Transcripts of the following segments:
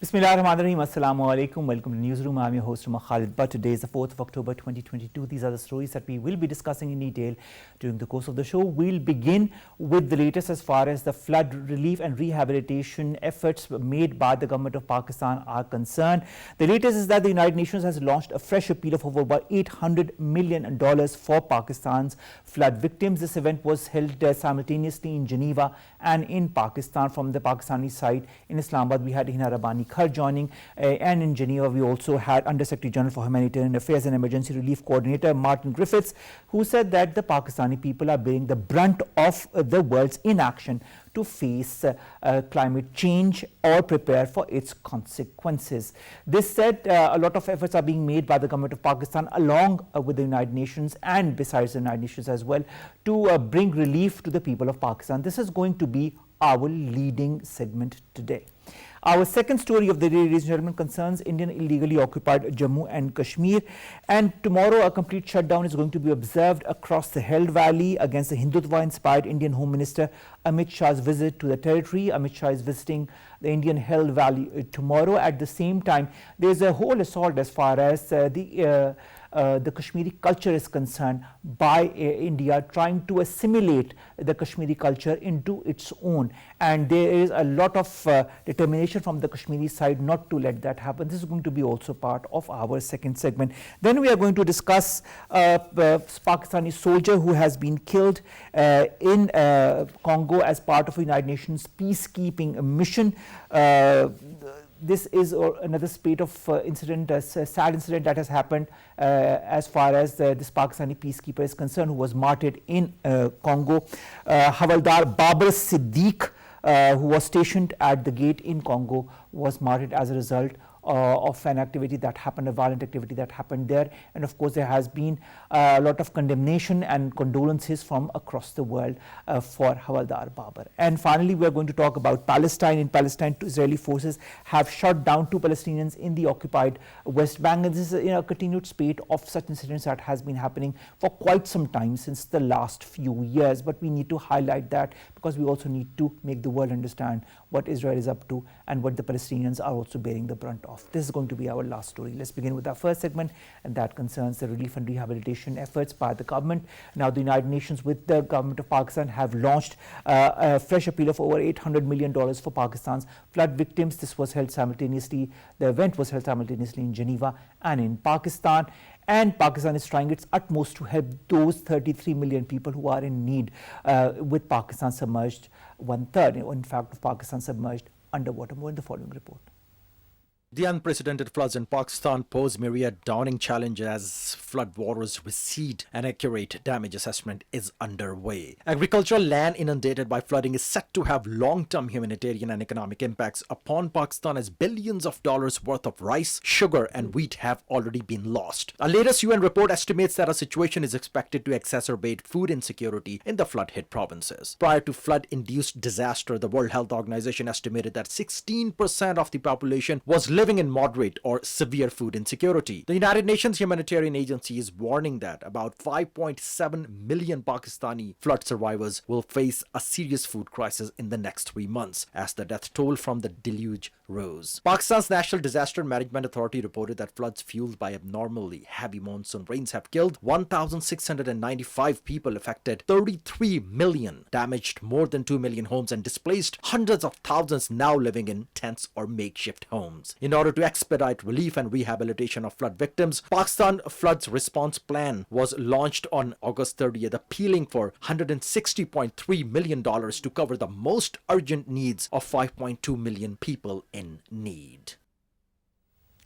Bismillahirrahmanirrahim. Assalamu alaikum. Welcome to Newsroom. I'm your host, Omar Khalid. But today is the 4th of October 2022. These are the stories that we will be discussing in detail during the course of the show. We'll begin with the latest as far as the flood relief and rehabilitation efforts made by the government of Pakistan are concerned. The latest is that the United Nations has launched a fresh appeal of over about $800 million for Pakistan's flood victims. This event was held simultaneously in Geneva and in Pakistan. From the Pakistani side, in Islamabad, we had Hina Rabbani joining, and in Geneva we also had Under Secretary General for Humanitarian Affairs and Emergency Relief Coordinator Martin Griffiths, who said that the Pakistani people are bearing the brunt of the world's inaction to face climate change or prepare for its consequences. This said, a lot of efforts are being made by the government of Pakistan along with the United Nations and besides the United Nations as well to bring relief to the people of Pakistan. This is going to be our leading segment today. Our second story of the day, ladies and gentlemen, concerns Indian illegally occupied Jammu and Kashmir. And tomorrow, a complete shutdown is going to be observed across the Held Valley against the Hindutva-inspired Indian Home Minister Amit Shah's visit to the territory. Amit Shah is visiting the Indian Held Valley tomorrow. At the same time, there's a whole assault as far as the Kashmiri culture is concerned by India, trying to assimilate the Kashmiri culture into its own. And there is a lot of determination from the Kashmiri side not to let that happen. This is going to be also part of our second segment. Then we are going to discuss Pakistani soldier who has been killed in Congo as part of a United Nations peacekeeping mission. This is another spate of incident, a sad incident that has happened as far as this Pakistani peacekeeper is concerned, who was martyred in Congo. Havaldar Babar Siddiq, who was stationed at the gate in Congo, was martyred as a result of an activity that happened, a violent activity that happened there. And of course, there has been a lot of condemnation and condolences from across the world for Havaldar Babar. And finally, we are going to talk about Palestine. In Palestine, Israeli forces have shot down 2 Palestinians in the occupied West Bank. And this is a continued spate of such incidents that has been happening for quite some time since the last few years. But we need to highlight that because we also need to make the world understand what Israel is up to and what the Palestinians are also bearing the brunt of. This is going to be our last story. Let's begin with our first segment, and that concerns the relief and rehabilitation efforts by the government. Now, the United Nations with the government of Pakistan have launched a fresh appeal of over $800 million for Pakistan's flood victims. This was held simultaneously, the event was held simultaneously in Geneva and in Pakistan. And Pakistan is trying its utmost to help those 33 million people who are in need, with Pakistan submerged, 1/3, in fact, of Pakistan submerged underwater. More in the following report. The unprecedented floods in Pakistan pose myriad daunting challenges as flood waters recede. An accurate damage assessment is underway. Agricultural land inundated by flooding is set to have long-term humanitarian and economic impacts upon Pakistan as billions of dollars worth of rice, sugar and wheat have already been lost. A latest UN report estimates that a situation is expected to exacerbate food insecurity in the flood-hit provinces. Prior to flood-induced disaster, the World Health Organization estimated that 16% of the population was living in moderate or severe food insecurity. The United Nations Humanitarian Agency is warning that about 5.7 million Pakistani flood survivors will face a serious food crisis in the next 3 months as the death toll from the deluge rose. Pakistan's National Disaster Management Authority reported that floods fueled by abnormally heavy monsoon rains have killed 1,695 people, affected 33 million, damaged more than 2 million homes and displaced hundreds of thousands now living in tents or makeshift homes. In order to expedite relief and rehabilitation of flood victims, Pakistan Floods Response Plan was launched on August 30th, appealing for $160.3 million to cover the most urgent needs of 5.2 million people in need.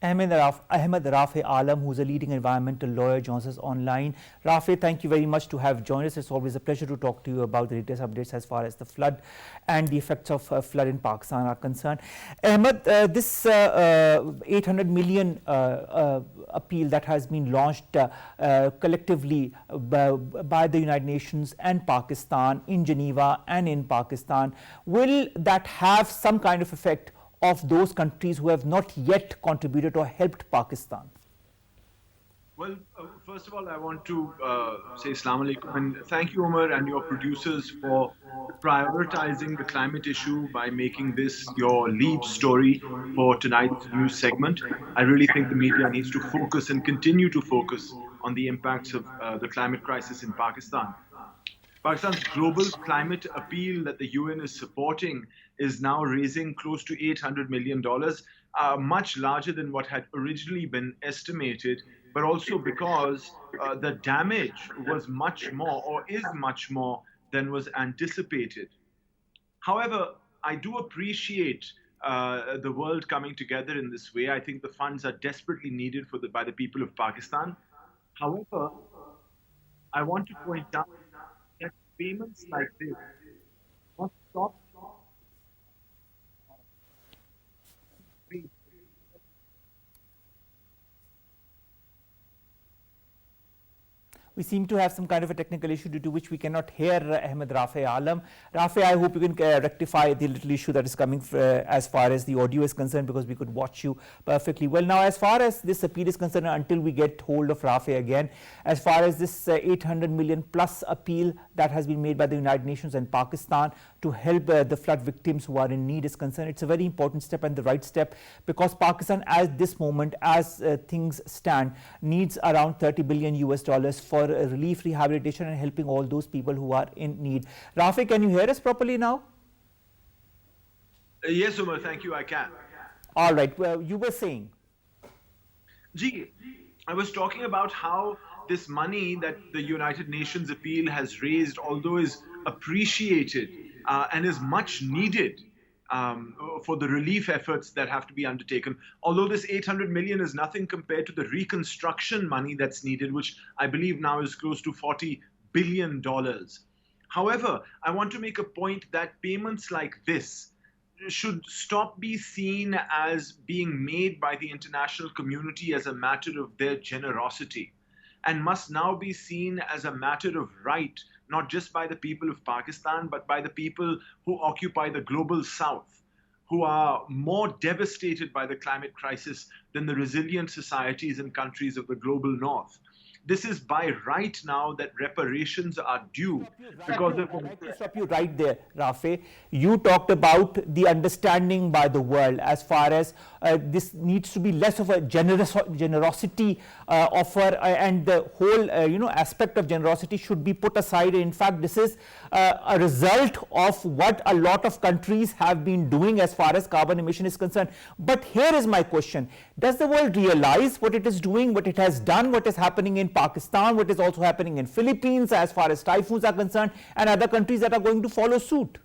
Ahmed Rafay Alam, who's a leading environmental lawyer, joins us online. Rafay, thank you very much to have joined us. It's always a pleasure to talk to you about the latest updates as far as the flood and the effects of flood in Pakistan are concerned. Ahmed, this 800 million appeal that has been launched collectively by the United Nations and Pakistan in Geneva and in Pakistan, will that have some kind of effect of those countries who have not yet contributed or helped Pakistan? Well, first of all, I want to say Assalamu alaikum and thank you, Omar, and your producers for prioritizing the climate issue by making this your lead story for tonight's news segment. I really think the media needs to focus and continue to focus on the impacts of the climate crisis in Pakistan. Pakistan's global climate appeal that the UN is supporting is now raising close to $800 million, much larger than what had originally been estimated, but also because the damage was much more or is much more than was anticipated. However, I do appreciate the world coming together in this way. I think the funds are desperately needed by the people of Pakistan. However, I want to point out that payments like this must stop being. We seem to have some kind of a technical issue due to which we cannot hear Ahmed Rafay Alam. Rafay, I hope you can rectify the little issue that is coming as far as the audio is concerned, because we could watch you perfectly well. Now, as far as this appeal is concerned, until we get hold of Rafay again, as far as this 800 million plus appeal that has been made by the United Nations and Pakistan to help the flood victims who are in need is concerned, it's a very important step and the right step, because Pakistan at this moment, as things stand, needs around 30 billion US dollars for relief, rehabilitation and helping all those people who are in need. Rafay, can you hear us properly now? Yes, Umar, thank you, I can. All right, well, you were saying. Gee, I was talking about how this money that the United Nations appeal has raised, although is appreciated and is much needed for the relief efforts that have to be undertaken. Although this 800 million is nothing compared to the reconstruction money that's needed, which I believe now is close to $40 billion. However, I want to make a point that payments like this should stop be seen as being made by the international community as a matter of their generosity, and must now be seen as a matter of right, not just by the people of Pakistan, but by the people who occupy the global south, who are more devastated by the climate crisis than the resilient societies and countries of the global north. This is by right now that reparations are due because of To stop you right there, Rafay. You talked about the understanding by the world as far as this needs to be less of a generosity offer, and the whole aspect of generosity should be put aside. In fact, this is a result of what a lot of countries have been doing as far as carbon emission is concerned. But here is my question: does the world realize what it is doing, what it has done, what is happening in Pakistan, what is also happening in Philippines as far as typhoons are concerned, and other countries that are going to follow suit?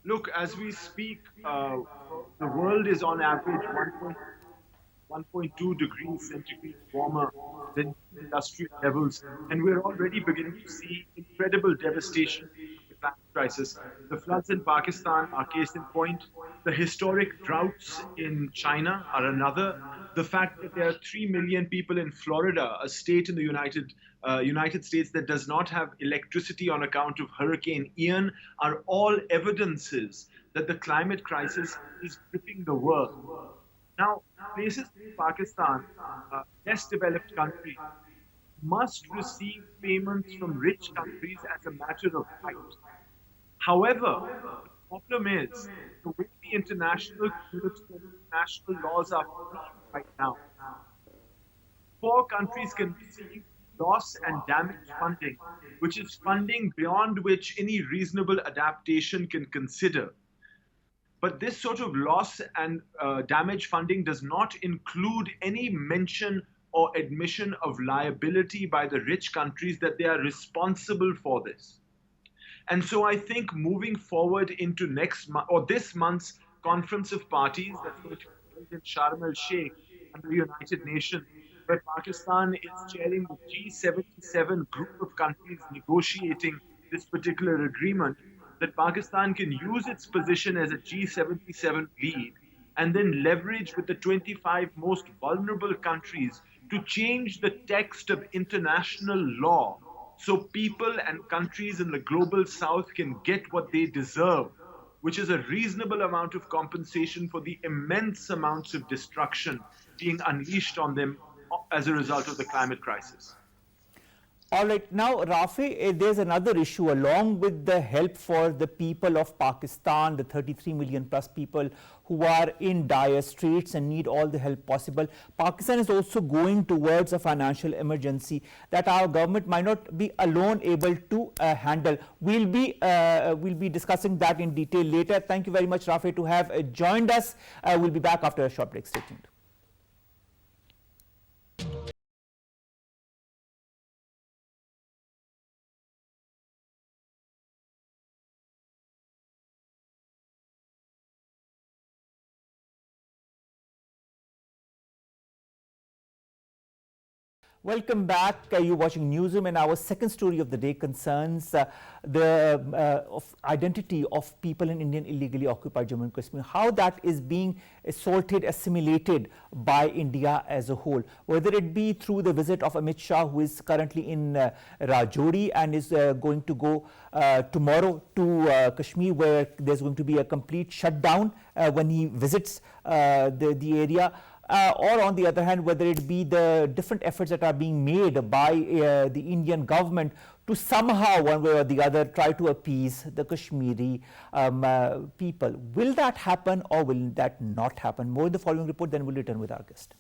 Look, as we speak, the world is on average 1.2 degrees centigrade warmer than industrial levels, and we're already beginning to see incredible devastation of the climate crisis. The floods in Pakistan are case in point. The historic droughts in China are another. The fact that there are 3 million people in Florida, a state in the United States that does not have electricity on account of Hurricane Ian, are all evidences that the climate crisis is gripping the world. Now, places in Pakistan, less developed countries, must receive payments from rich countries as a matter of right. However, the problem is the way the international laws are framed right now. Poor countries can receive loss and damage funding, which is funding beyond which any reasonable adaptation can consider. But this sort of loss and damage funding does not include any mention or admission of liability by the rich countries that they are responsible for this. And so I think moving forward into next month or this month's conference of parties that's going to be held in Sharm el Sheikh under the United Nations, where Pakistan is chairing the G77 group of countries negotiating this particular agreement, that Pakistan can use its position as a G77 lead and then leverage with the 25 most vulnerable countries to change the text of international law so people and countries in the global south can get what they deserve, which is a reasonable amount of compensation for the immense amounts of destruction being unleashed on them as a result of the climate crisis. All right, now Rafay, there's another issue along with the help for the people of Pakistan, the 33 million plus people who are in dire straits and need all the help possible. Pakistan is also going towards a financial emergency that our government might not be alone able to handle. We'll be discussing that in detail later. Thank you very much, Rafay, to have joined us. We'll be back after a short break. Stay tuned. Welcome back. You're watching Newsroom, and our second story of the day concerns the identity of people in Indian illegally occupied Jammu and Kashmir, how that is being assaulted, assimilated by India as a whole, whether it be through the visit of Amit Shah, who is currently in Rajouri and is going to go tomorrow to Kashmir, where there's going to be a complete shutdown when he visits the area. Or on the other hand, whether it be the different efforts that are being made by the Indian government to somehow, one way or the other, try to appease the Kashmiri people. Will that happen or will that not happen? More in the following report, then we'll return with our guest.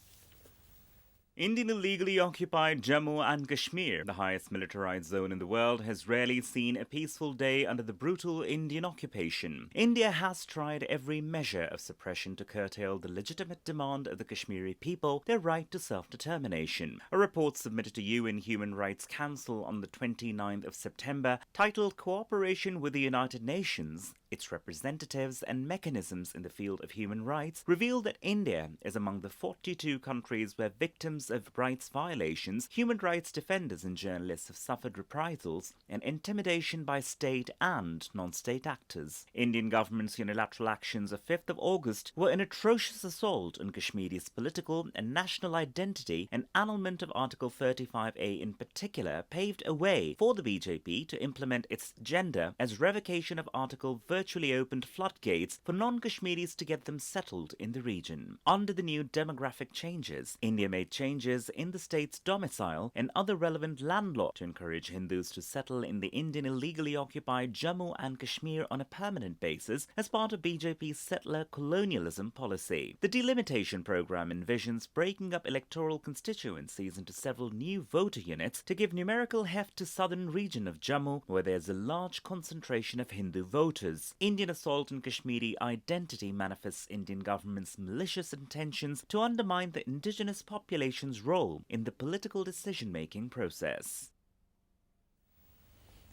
Indian illegally occupied Jammu and Kashmir, the highest militarized zone in the world, has rarely seen a peaceful day under the brutal Indian occupation. India has tried every measure of suppression to curtail the legitimate demand of the Kashmiri people, their right to self-determination. A report submitted to UN Human Rights Council on the 29th of September, titled Cooperation with the United Nations, its representatives and mechanisms in the field of human rights, revealed that India is among the 42 countries where victims of rights violations, human rights defenders and journalists have suffered reprisals and intimidation by state and non-state actors. Indian government's unilateral actions of 5th of August were an atrocious assault on Kashmiri's political and national identity, and annulment of Article 35A in particular paved a way for the BJP to implement its agenda, as revocation of Article virtually opened floodgates for non-Kashmiris to get them settled in the region. Under the new demographic changes, India made changes in the state's domicile and other relevant land law to encourage Hindus to settle in the Indian illegally occupied Jammu and Kashmir on a permanent basis as part of BJP's settler colonialism policy. The delimitation program envisions breaking up electoral constituencies into several new voter units to give numerical heft to southern region of Jammu, where there's a large concentration of Hindu voters. Indian assault on Kashmiri identity manifests Indian government's malicious intentions to undermine the indigenous population's role in the political decision-making process.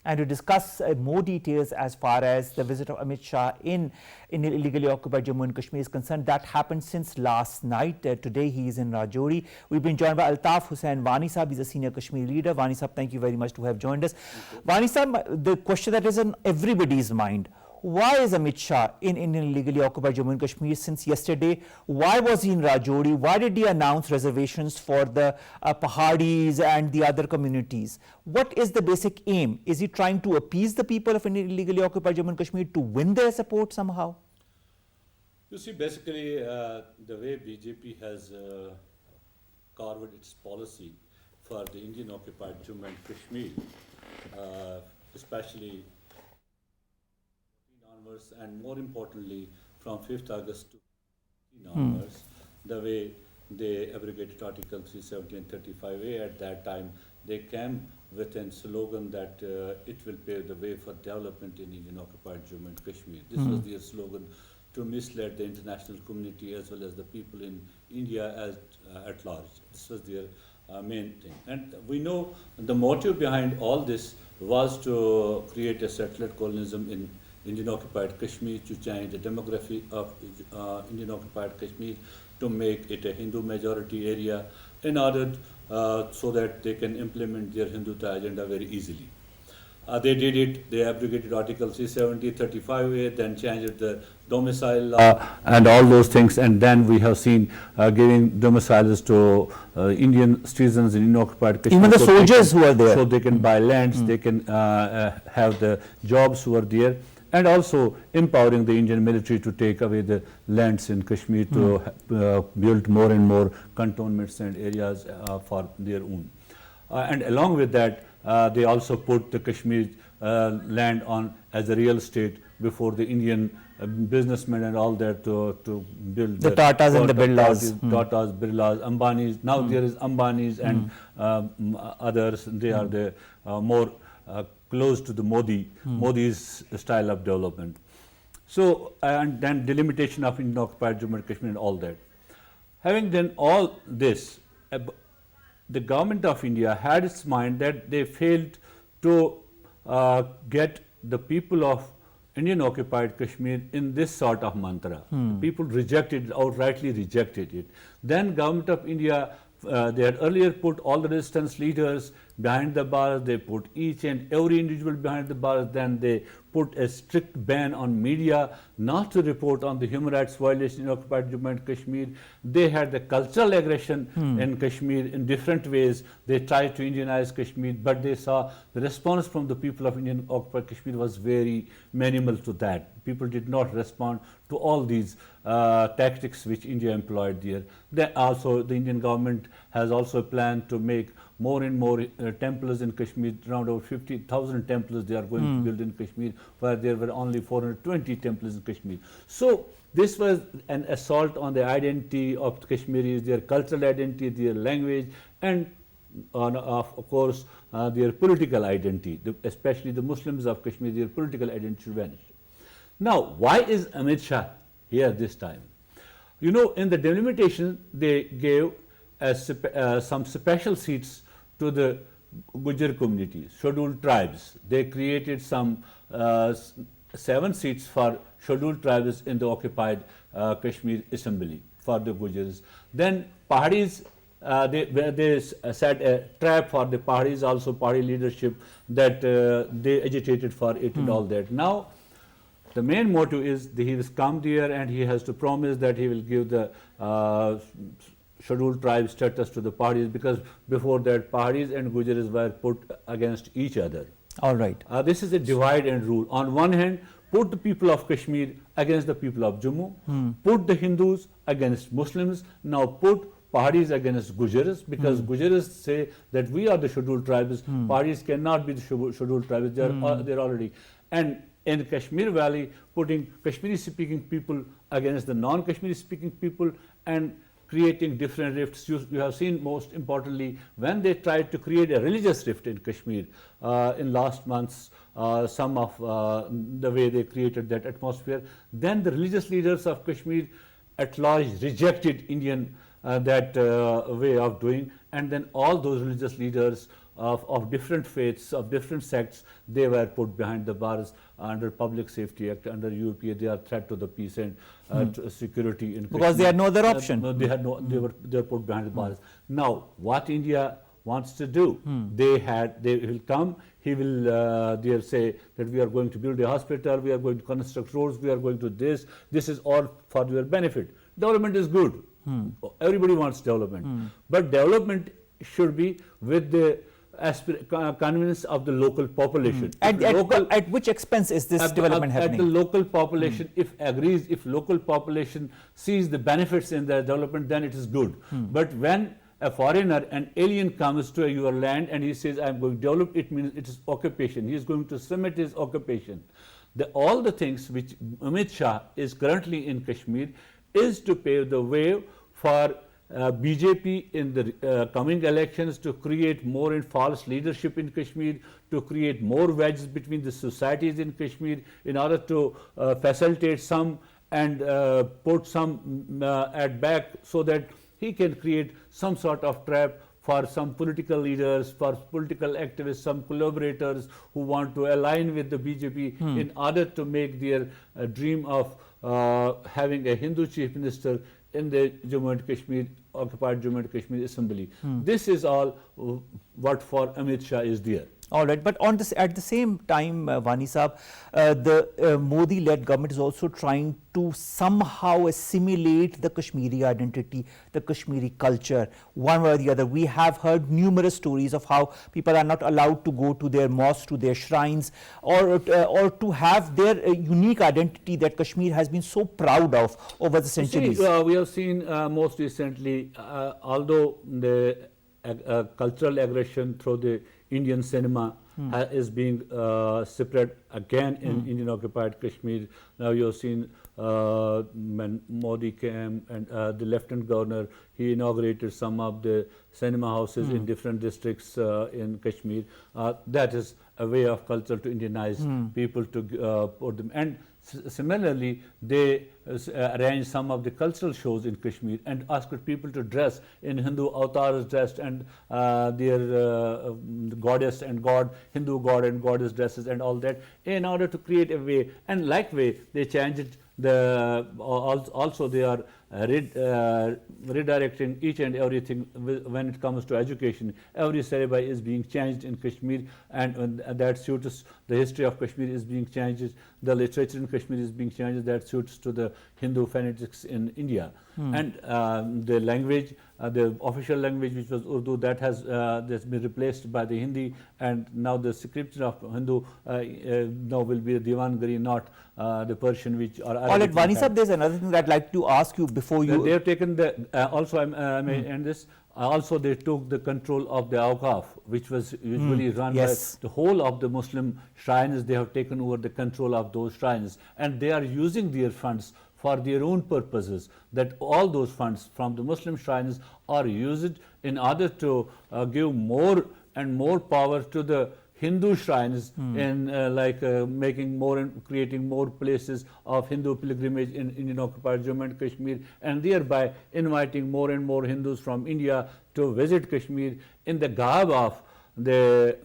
And to discuss more details as far as the visit of Amit Shah in illegally occupied Jammu and Kashmir is concerned, that happened since last night. Today he is in Rajouri. We've been joined by Altaf, Hussain, Wani Sahab. He's a senior Kashmiri leader. Wani Sahab, thank you very much to have joined us. Wani Sahab, the question that is on everybody's mind: why is Amit Shah in Indian illegally occupied Jammu and Kashmir since yesterday? Why was he in Rajouri? Why did he announce reservations for the Pahadis and the other communities? What is the basic aim? Is he trying to appease the people of Indian illegally occupied Jammu and Kashmir to win their support somehow? You see, basically, the way BJP has carved its policy for the Indian occupied Jammu and Kashmir, especially onwards, and more importantly from 5th August to onwards, the way they abrogated Article 370 and 35A at that time, they came with a slogan that it will pave the way for development in Indian occupied Jammu and Kashmir. This was their slogan to mislead the international community as well as the people in India at large. This was their main thing. And we know the motive behind all this was to create a settler colonialism in Indian occupied Kashmir, to change the demography of Indian occupied Kashmir, to make it a Hindu majority area in order so that they can implement their Hindutva agenda very easily. They did it. They abrogated Article 370, 35A, then changed the domicile law and all those things. And then we have seen giving domiciles to Indian citizens in occupied Kashmir. Even the soldiers who are there. So they can buy lands, they can have the jobs who are there. and also empowering the Indian military to take away the lands in Kashmir to build more and more cantonments and areas for their own. And along with that, they also put the Kashmir land on as a real estate before the Indian businessmen and all that to build the Tatas and the Birlas. Tatas, Birlas, Ambanis. Now there is Ambanis and others. They are the more close to the Modi's style of development. So, and then delimitation of Indian occupied Jammu and Kashmir and all that. Having done all this, the government of India had its mind that they failed to get the people of Indian occupied Kashmir in this sort of mantra. People rejected, outrightly rejected it. Then government of India, they had earlier put all the resistance leaders behind the bars, they put each and every individual behind the bars, then they put a strict ban on media not to report on the human rights violation in occupied Jammu and Kashmir. They had the cultural aggression in Kashmir in different ways. They tried to Indianize Kashmir, but they saw the response from the people of Indian occupied Kashmir was very minimal to that. People did not respond to all these tactics which India employed there. Then also the Indian government has also planned to make more and more temples in Kashmir. Around over 50,000 temples they are going to build in Kashmir, where there were only 420 temples in Kashmir. So this was an assault on the identity of Kashmiris, their cultural identity, their language, and of course their political identity, especially the Muslims of Kashmir, their political identity should vanish. Now, why is Ahmed Shah here this time? You know, in the delimitation, they gave some special seats to the Gujar communities, scheduled tribes. They created some 7 seats for scheduled tribes in the occupied Kashmir assembly for the Gujars. Then Pahadis, they set a trap for the Pahadis, also party leadership, that they agitated for it and all that. Now, the main motive is that he has come there and he has to promise that he will give the scheduled tribe status to the Pahadis, because before that Pahadis and Gujaris were put against each other. All right. This is a divide and rule. On one hand, put the people of Kashmir against the people of Jammu, put the Hindus against Muslims, now put Pahadis against Gujaris, because Gujaris say that we are the scheduled tribes, Pahadis cannot be the scheduled tribes, they are already. And in Kashmir Valley, putting Kashmiri speaking people against the non-Kashmiri speaking people and creating different rifts. You have seen, most importantly, when they tried to create a religious rift in Kashmir in last months, some of the way they created that atmosphere, then the religious leaders of Kashmir at large rejected Indian that way of doing, and then all those religious leaders of different faiths, of different sects, they were put behind the bars under Public Safety Act, under UPA. They are threat to the peace and security in Kashmir. Because they had no other option. No, they had no. They were put behind the bars. Now, what India wants to do? They will come. He will they'll say that we are going to build a hospital, we are going to construct roads, we are going to this. This is all for your benefit. Development is good. Everybody wants development, but development should be with the convenience of the local population. At which expense is this development happening? At the local population, if local population sees the benefits in their development, then it is good. But when a foreigner, an alien comes to your land and he says, I am going to develop, it means it is occupation. He is going to submit his occupation. All the things which Ahmed Shah is currently in Kashmir is to pave the way for BJP in the coming elections to create more and false leadership in Kashmir, to create more wedges between the societies in Kashmir in order to facilitate some and put some at back, so that he can create some sort of trap for some political leaders, for political activists, some collaborators who want to align with the BJP in order to make their dream of having a Hindu chief minister in the Jammu and Kashmir, occupied Jammu and Kashmir assembly. This is all what for Ahmed Shah is there. All right, but on this, at the same time, Wani Saab, the Modi-led government is also trying to somehow assimilate the Kashmiri identity, the Kashmiri culture, one way or the other. We have heard numerous stories of how people are not allowed to go to their mosques, to their shrines, or to have their unique identity that Kashmir has been so proud of over the centuries. We have seen most recently, although the cultural aggression through the Indian cinema is being spread again in Indian occupied Kashmir. Now you have seen when Modi came and the Lieutenant Governor, he inaugurated some of the cinema houses in different districts in Kashmir. That is a way of culture to Indianize people, to put them. And similarly, they arranged some of the cultural shows in Kashmir and asked people to dress in Hindu avatars, dressed, and their goddess and god, Hindu god and goddess dresses and all that, in order to create a way. And like way, they changed the also they are redirecting each and everything when it comes to education. Every syllabus is being changed in Kashmir, and that suits the history of Kashmir is being changed. The literature in Kashmir is being changed that suits to the Hindu fanatics in India. And the language, the official language, which was Urdu, that has that's been replaced by the Hindi, and now the scripture of Hindu now will be Devanagari, not the Persian, which are All right, Wani Saab, there's another thing that I'd like to ask you before you. They have taken the also I may end this. Also, they took the control of the Awqaf, which was usually run by the whole of the Muslim shrines. They have taken over the control of those shrines, and they are using their funds for their own purposes. That all those funds from the Muslim shrines are used in order to give more and more power to the Hindu shrines in making more and creating more places of Hindu pilgrimage in Indian occupied Jammu and Kashmir, and thereby inviting more and more Hindus from India to visit Kashmir in the garb of the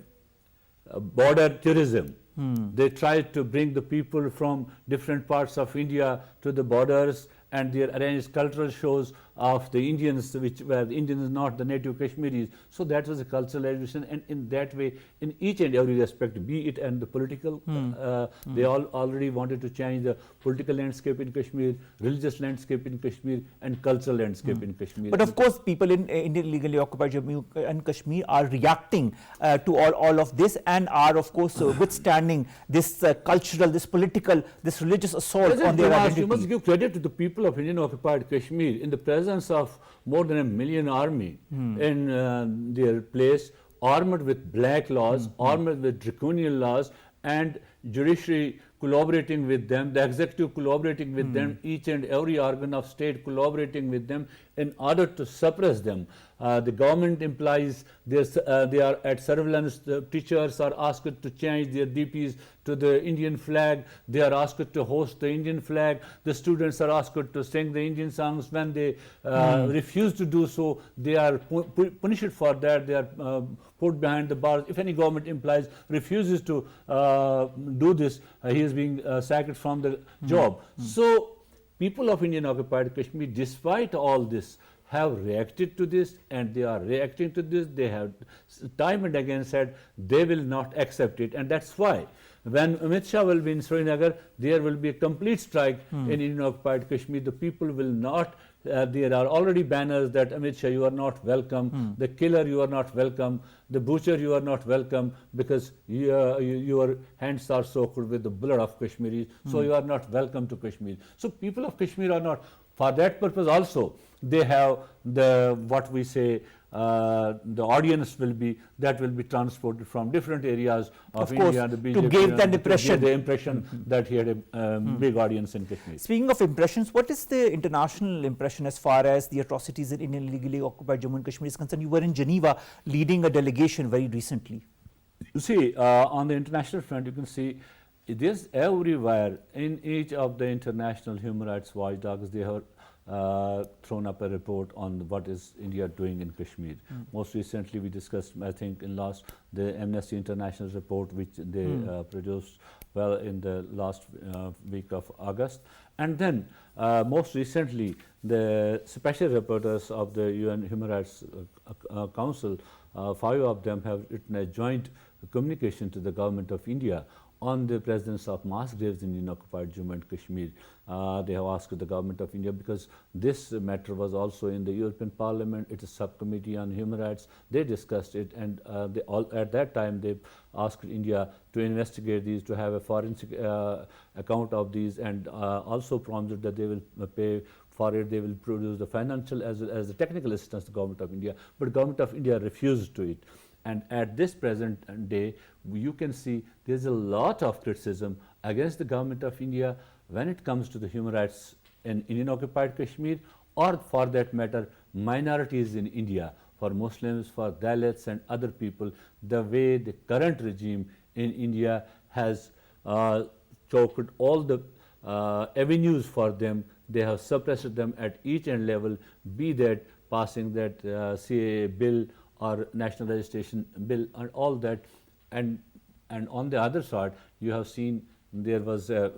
border tourism. They tried to bring the people from different parts of India to the borders, and they arranged cultural shows of the Indians, which were the Indians, not the native Kashmiris. So that was a cultural education, and in that way, in each and every respect, be it and the political, they all already wanted to change the political landscape in Kashmir, religious landscape in Kashmir, and cultural landscape in Kashmir. But of course, people in Indian illegally occupied Jammu and Kashmir are reacting to all of this, and are of course withstanding this cultural, this political, this religious assault on their identity. You must give credit to the people of Indian occupied Kashmir in the presence of more than 1 million army in their place, armed with black laws, armed with draconian laws, and judiciary collaborating with them, the executive collaborating with them, each and every organ of state collaborating with them in order to suppress them. The government implies they are at surveillance. The teachers are asked to change their DPs to the Indian flag. They are asked to host the Indian flag. The students are asked to sing the Indian songs. When they refuse to do so, they are punished for that. They are put behind the bars. If any government implies refuses to do this, he is being sacked from the job. So people of Indian occupied Kashmir, despite all this, have reacted to this, and they are reacting to this. They have time and again said they will not accept it, and that's why when Amit Shah will be in Srinagar, there will be a complete strike in Indian occupied Kashmir. The people will not, there are already banners that Amit Shah, you are not welcome, the killer, you are not welcome, the butcher, you are not welcome, because your hands are soaked with the blood of Kashmiris, so you are not welcome to Kashmir. So people of Kashmir are not, for that purpose also, they have the, what we say, the audience will be, that will be transported from different areas of India, the BJP, to give that impression. The impression that he had a big audience in Kashmir. Speaking of impressions, what is the international impression as far as the atrocities in Indian illegally occupied Jammu and Kashmir is concerned? You were in Geneva leading a delegation very recently. You see, on the international front, you can see it is everywhere in each of the international human rights watchdogs. They have thrown up a report on what is India doing in Kashmir. Most recently we discussed, I think in last, the Amnesty International report which they produced in the last week of August. And then most recently the special rapporteurs of the UN Human Rights Council, 5 of them have written a joint communication to the government of India on the presence of mass graves in Indian-occupied Jammu and Kashmir. They have asked the government of India because this matter was also in the European Parliament. It's a subcommittee on human rights. They discussed it, and at that time they asked India to investigate these, to have a forensic account of these, and also promised that they will pay for it. They will produce the financial as well as the technical assistance to the government of India. But government of India refused to it. And at this present day, you can see there's a lot of criticism against the government of India when it comes to the human rights in Indian-occupied Kashmir, or for that matter, minorities in India, for Muslims, for Dalits and other people. The way the current regime in India has choked all the avenues for them. They have suppressed them at each and level, be that passing that CAA bill or national registration bill and all that. And on the other side, you have seen there was a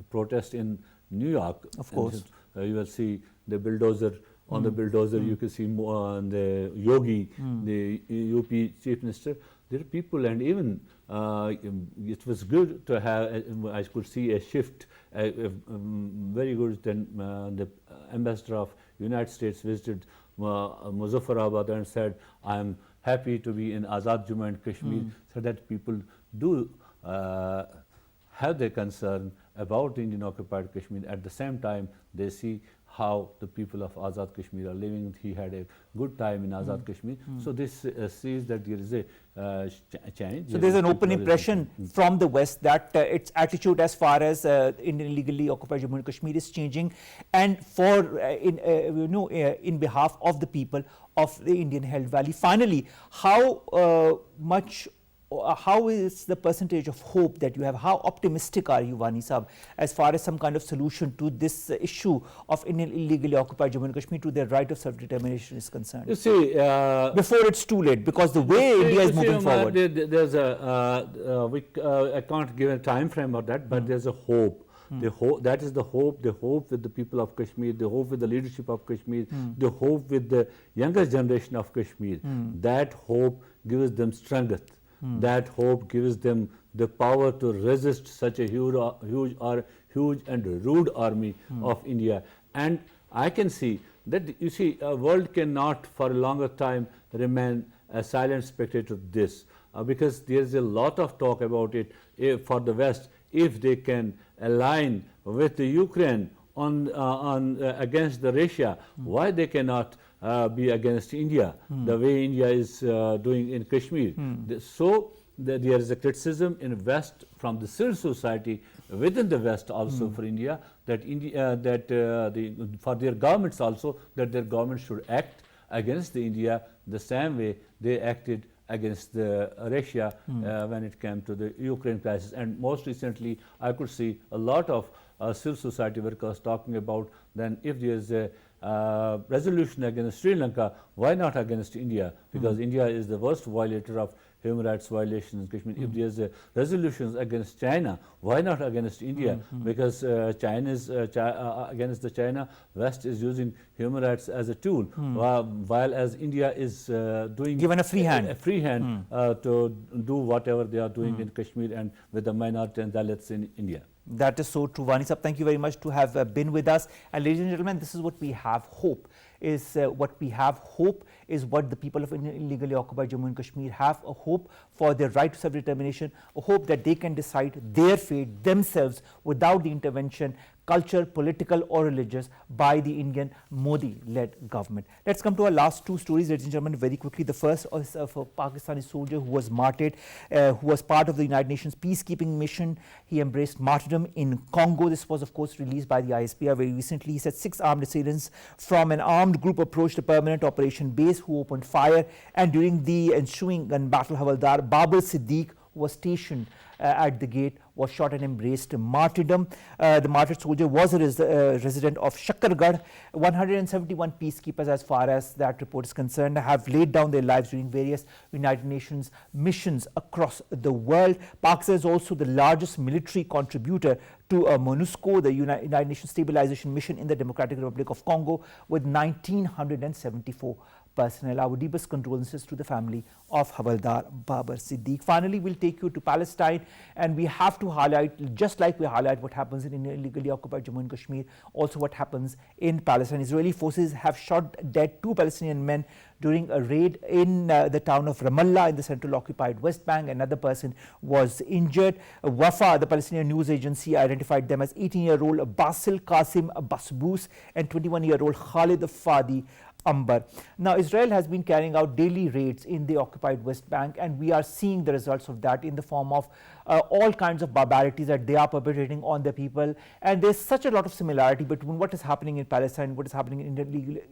protest in New York. Of course. You will see the bulldozer. On the bulldozer, you can see the Yogi, the UP chief minister. There are people, and even it was good to have, I could see a shift, very good. Then the ambassador of United States visited Muzaffarabad and said, I am happy to be in Azad Jammu and Kashmir, so that people do have their concern about the Indian-occupied Kashmir. At the same time, they see how the people of Azad Kashmir are living. He had a good time in Azad Kashmir. So this sees that there is a change. So there's an open impression from the West that its attitude as far as Indian illegally occupied Jammu and Kashmir is changing, and for in behalf of the people of the Indian-held valley. Finally, how is the percentage of hope that you have? How optimistic are you, Wani Sahab, as far as some kind of solution to this issue of Indian illegally occupied Jammu and Kashmir to their right of self-determination is concerned? You see, before it's too late, because the way India is moving forward. There's I can't give a time frame of that, but there's a hope. The hope, that is the hope with the people of Kashmir, the hope with the leadership of Kashmir, the hope with the younger generation of Kashmir. That hope gives them strength. That hope gives them the power to resist such a huge and rude army of India. And I can see that, you see, a world cannot for a longer time remain a silent spectator to this, because there is a lot of talk about it for the West. If they can align with the Ukraine on against the Russia, why they cannot be against India, the way India is doing in Kashmir. So there is a criticism in West from the civil society within the West also for India, that for their governments also, that their government should act against the India the same way they acted against the Russia when it came to the Ukraine crisis. And most recently, I could see a lot of civil society workers talking about, then if there is a resolution against Sri Lanka, why not against India? Because India is the worst violator of human rights violations in Kashmir. If there is a resolutions against China, why not against India? Because China is against the China, West is using human rights as a tool, while as India is given a free hand, to do whatever they are doing in Kashmir and with the minority and Dalits in India. That is so true. Wani Sahab, thank you very much to have been with us. And ladies and gentlemen, this is what we have. Hope is what we have. Hope is what the people of illegally occupied Jammu and Kashmir have. A hope for their right to self-determination. A hope that they can decide their fate themselves without the intervention, culture, political or religious, by the Indian Modi-led government. Let's come to our last two stories, ladies and gentlemen, very quickly. The first is of a Pakistani soldier who was martyred, who was part of the United Nations peacekeeping mission. He embraced martyrdom in Congo. This was, of course, released by the ISPR very recently. He said 6 armed assailants from an armed group approached a permanent operation base, who opened fire, and during the ensuing gun battle, Havaldar Babur Siddiq, who was stationed at the gate, was shot and embraced martyrdom. The martyred soldier was a resident of Shakkargarh. 171 peacekeepers, as far as that report is concerned, have laid down their lives during various United Nations missions across the world. Pakistan is also the largest military contributor to MONUSCO, the United Nations Stabilization Mission in the Democratic Republic of Congo, with 1,974 personnel. Our deepest condolences to the family of Havaldar Babar Siddiq. Finally, we'll take you to Palestine, and we have to highlight, just like we highlight what happens in illegally occupied Jammu and Kashmir, also what happens in Palestine. Israeli forces have shot dead 2 Palestinian men during a raid in the town of Ramallah in the central occupied West Bank. Another person was injured. Wafa, the Palestinian news agency, identified them as 18-year-old Basil Qasim Basboos and 21-year-old Khalid Fadi Ambar. Now, Israel has been carrying out daily raids in the occupied West Bank, and we are seeing the results of that in the form of all kinds of barbarities that they are perpetrating on the people. And there's such a lot of similarity between what is happening in Palestine and what is happening in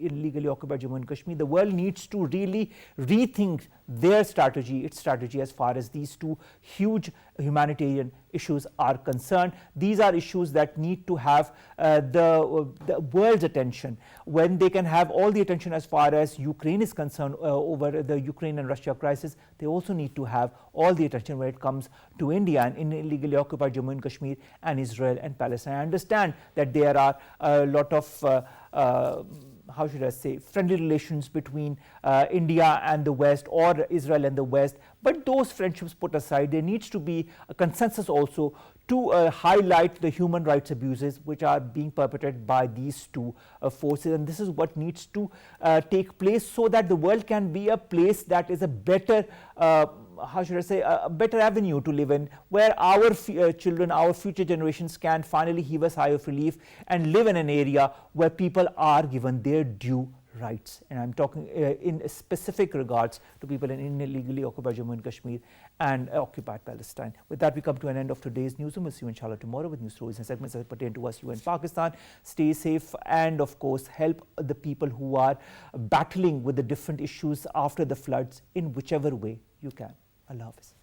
illegally occupied Jammu and Kashmir. The world needs to really rethink their strategy, its strategy, as far as these two huge humanitarian issues are concerned. These are issues that need to have the world's attention. When they can have all the attention as far as Ukraine is concerned over the Ukraine and Russia crisis, they also need to have all the attention when it comes to India and in illegally occupied Jammu and Kashmir and Israel and Palestine. I understand that there are a lot of how should I say, friendly relations between India and the West, or Israel and the West. But those friendships put aside, there needs to be a consensus also to highlight the human rights abuses which are being perpetrated by these two forces. And this is what needs to take place, so that the world can be a place that is a better how should I say, a better avenue to live in, where our children, our future generations can finally heave a sigh of relief and live in an area where people are given their due rights. And I'm talking in specific regards to people in illegally occupied Jammu and Kashmir and occupied Palestine. With that, we come to an end of today's newsroom. We'll see you inshallah tomorrow with news stories and segments that pertain to us, you in Pakistan. Stay safe and of course help the people who are battling with the different issues after the floods in whichever way you can. Allah Hafiz.